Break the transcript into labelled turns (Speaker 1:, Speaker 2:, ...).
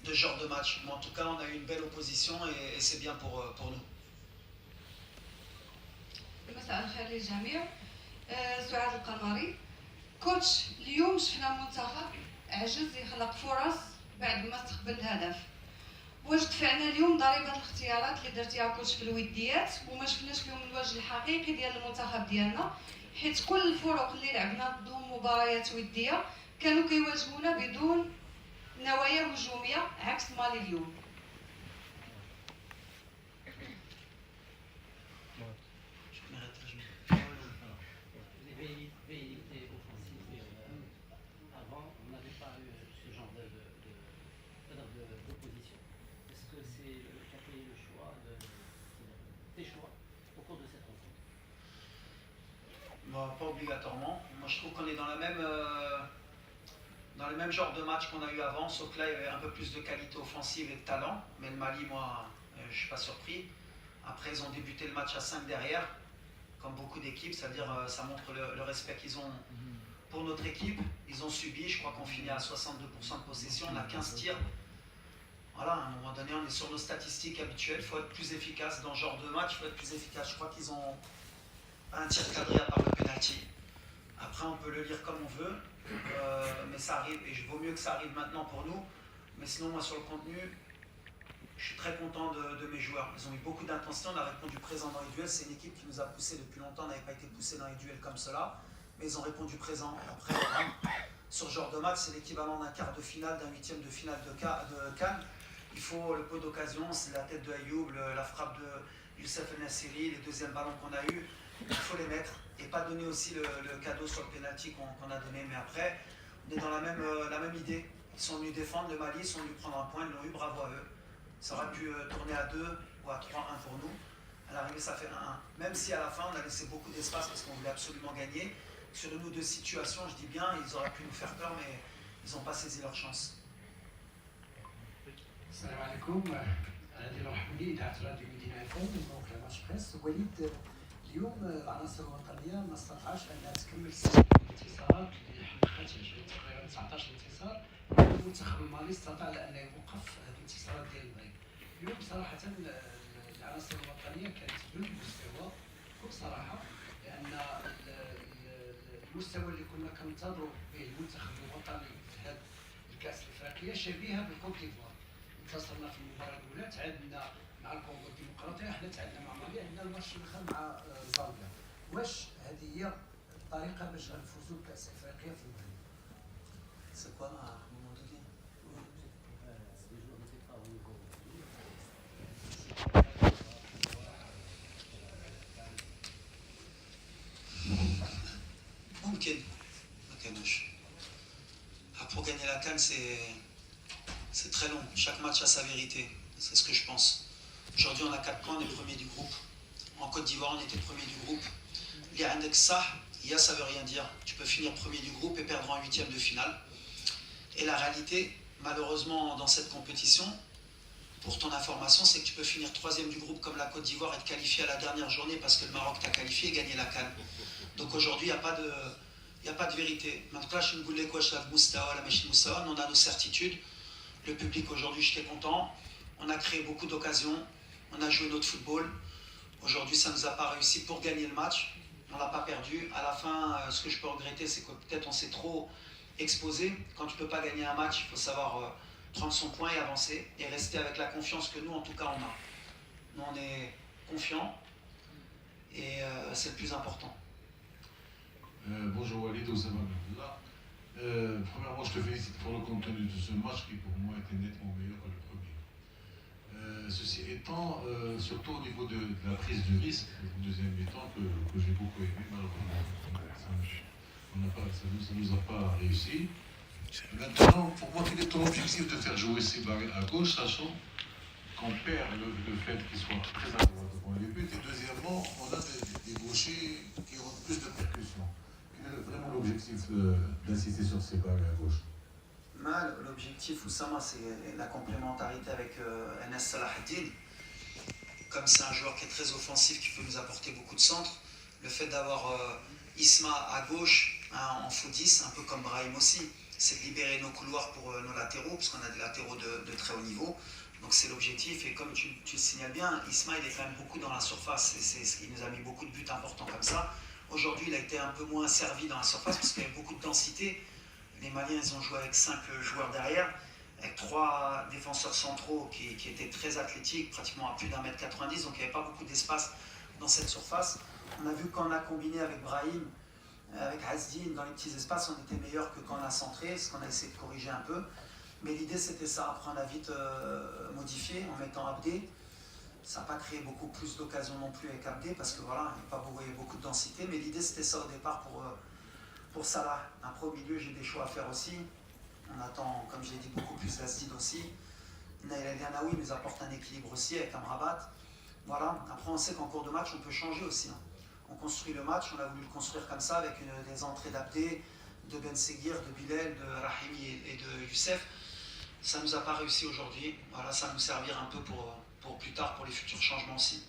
Speaker 1: ce genre de match. Mais en tout cas, on a eu une belle opposition et c'est bien pour nous.
Speaker 2: مساء الخير للجميع. سعاد القمري كوتش. اليوم شفنا منتخب عجز يخلق فرص بعد ما استقبل الهدف. واش دفعنا اليوم ضريبه الاختيارات اللي درتيها كوتش في الوديات وما شفناش فيهم الوجه الحقيقي ديال المنتخب ديالنا، حيت كل الفرق اللي لعبنا ضدهم مباريات وديه كانوا كيواجهونا بدون نوايا هجوميه عكس مالي اليوم.
Speaker 1: Pas obligatoirement. Moi je trouve qu'on est dans le même genre de match qu'on a eu avant, sauf que là il y avait un peu plus de qualité offensive et de talent. Mais le Mali, moi, je ne suis pas surpris. Après ils ont débuté le match à 5 derrière, comme beaucoup d'équipes, c'est-à-dire ça montre le respect qu'ils ont pour notre équipe. Ils ont subi, je crois qu'on finit à 62% de possession, on a 15 tirs. Voilà, à un moment donné on est sur nos statistiques habituelles, il faut être plus efficace dans ce genre de match, il faut être plus efficace. Je crois qu'ils ont un tir cadré à part le penalty. Après on peut le lire comme on veut, mais ça arrive, et il vaut mieux que ça arrive maintenant pour nous. Mais sinon moi sur le contenu, je suis très content de mes joueurs. Ils ont eu beaucoup d'intensité, on a répondu présent dans les duels. C'est une équipe qui nous a poussé depuis longtemps, on n'avait pas été poussé dans les duels comme cela, mais ils ont répondu présent. Et après, sur ce genre de match, c'est l'équivalent d'un quart de finale, d'un huitième de finale de Cannes. Il faut le peu d'occasion, c'est la tête de Ayoub, la frappe de Youssef El Nassiri, les deuxièmes ballons qu'on a eus. Il faut les mettre et pas donner aussi le cadeau sur le penalty qu'on a donné. Mais après, on est dans la même idée. Ils sont venus défendre le Mali, ils sont venus prendre un point, ils l'ont eu, bravo à eux. Ça aurait pu tourner à 2 ou à 3-1 pour nous. À l'arrivée, ça fait 1-1. Même si à la fin, on a laissé beaucoup d'espace parce qu'on voulait absolument gagner. Sur une ou deux situations, je dis bien, ils auraient pu nous faire peur, mais ils n'ont pas saisi leur chance.
Speaker 3: السلام عليكم. أنا ديال رحمني إذاعة راديو مدينة FM من موقع ماتش بريس. وليد، اليوم العناصر الوطنية ما استطاعش أنها تكمل سلسلة الانتصارات اللي حققت تقريبا 19 انتصار. المنتخب المالي استطاع أن يوقف هذه الانتصارات ديال المغرب. اليوم صراحة العناصر الوطنية كانت دون المستوى بكل صراحة، لأن المستوى اللي كنا كننتظروا به المنتخب الوطني في هذه الكأس الأفريقية شبيهة بالكوت ديفوار. انتصرنا في المباراة الأولى، تعادلنا مع الكونغو الديمقراطية، حنا تعادلنا مع مالي، عندنا الماتش الآخر مع زامبيا. واش هذه هي الطريقة باش غنفوزوا بكأس أفريقيا في المغرب؟
Speaker 1: C'est quoi à un moment donné? Pour gagner la CAN, c'est très long. Chaque match a sa vérité. C'est ce que je pense. Aujourd'hui, on a 4 points, on est premier du groupe. En Côte d'Ivoire, on était premier du groupe. Il y a un ça, ça veut rien dire. Tu peux finir premier du groupe et perdre en huitième de finale. Et la réalité, malheureusement, dans cette compétition, pour ton information, c'est que tu peux finir troisième du groupe comme la Côte d'Ivoire et te qualifier à la dernière journée parce que le Maroc t'a qualifié et gagné la CAN. Donc aujourd'hui, il n'y a pas de vérité. On a nos certitudes. Le public aujourd'hui, j'étais content. On a créé beaucoup d'occasions. On a joué notre football. Aujourd'hui, ça ne nous a pas réussi pour gagner le match. On ne l'a pas perdu. À la fin, ce que je peux regretter, c'est que peut-être on s'est trop exposé. Quand tu ne peux pas gagner un match, il faut savoir prendre son point et avancer. Et rester avec la confiance que nous, en tout cas, on a. Nous, on est confiants. Et c'est le plus important.
Speaker 4: Bonjour Walid, Oussama Abdallah. Premièrement, je te félicite pour le contenu de ce match qui pour moi était nettement meilleur que le premier. Ceci étant, surtout au niveau de la prise de risque, au deuxième mi-temps, que j'ai beaucoup aimé, malheureusement, ça ne nous a pas réussi. Maintenant, pour moi, quel est ton objectif de faire jouer ces barres à gauche, sachant qu'on perd le fait qu'ils soient très à droite au point de but, et deuxièmement, on a des gauchers qui ont plus de percussion. Quel est vraiment l'objectif d'insister sur ces barres à gauche?
Speaker 1: L'objectif, Oussama, c'est la complémentarité avec Enes Salahaddin. Comme c'est un joueur qui est très offensif, qui peut nous apporter beaucoup de centres, le fait d'avoir Isma à gauche, en faux 10, un peu comme Brahim aussi, c'est de libérer nos couloirs pour nos latéraux, puisqu'on a des latéraux de très haut niveau. Donc c'est l'objectif, et comme tu le signales bien, Isma il est quand même beaucoup dans la surface, il nous a mis beaucoup de buts importants comme ça. Aujourd'hui il a été un peu moins servi dans la surface, parce qu'il y avait beaucoup de densité. Les Maliens ils ont joué avec 5 joueurs derrière, avec 3 défenseurs centraux qui étaient très athlétiques, pratiquement à plus d'1m90, donc il n'y avait pas beaucoup d'espace dans cette surface. On a vu quand on a combiné avec Brahim, avec Hasdin, dans les petits espaces, on était meilleur que quand on a centré, ce qu'on a essayé de corriger un peu. Mais l'idée c'était ça, après on a vite modifié en mettant Abdé. Ça n'a pas créé beaucoup plus d'occasions non plus avec Abdé, parce que voilà, il n'y avait pas beaucoup de densité, mais l'idée c'était ça au départ pour Salah. Après au milieu j'ai des choix à faire aussi. On attend, comme je l'ai dit, beaucoup plus d'Asdid aussi. Naïl El-Ganaoui nous apporte un équilibre aussi avec Amrabat. Voilà, après on sait qu'en cours de match on peut changer aussi. On construit le match, on a voulu le construire comme ça, avec des entrées d'Abdé, de Ben Seguir, de Bilal, de Rahimi et de Youssef. Ça ne nous a pas réussi aujourd'hui. Voilà, ça va nous servir un peu pour plus tard, pour les futurs changements aussi.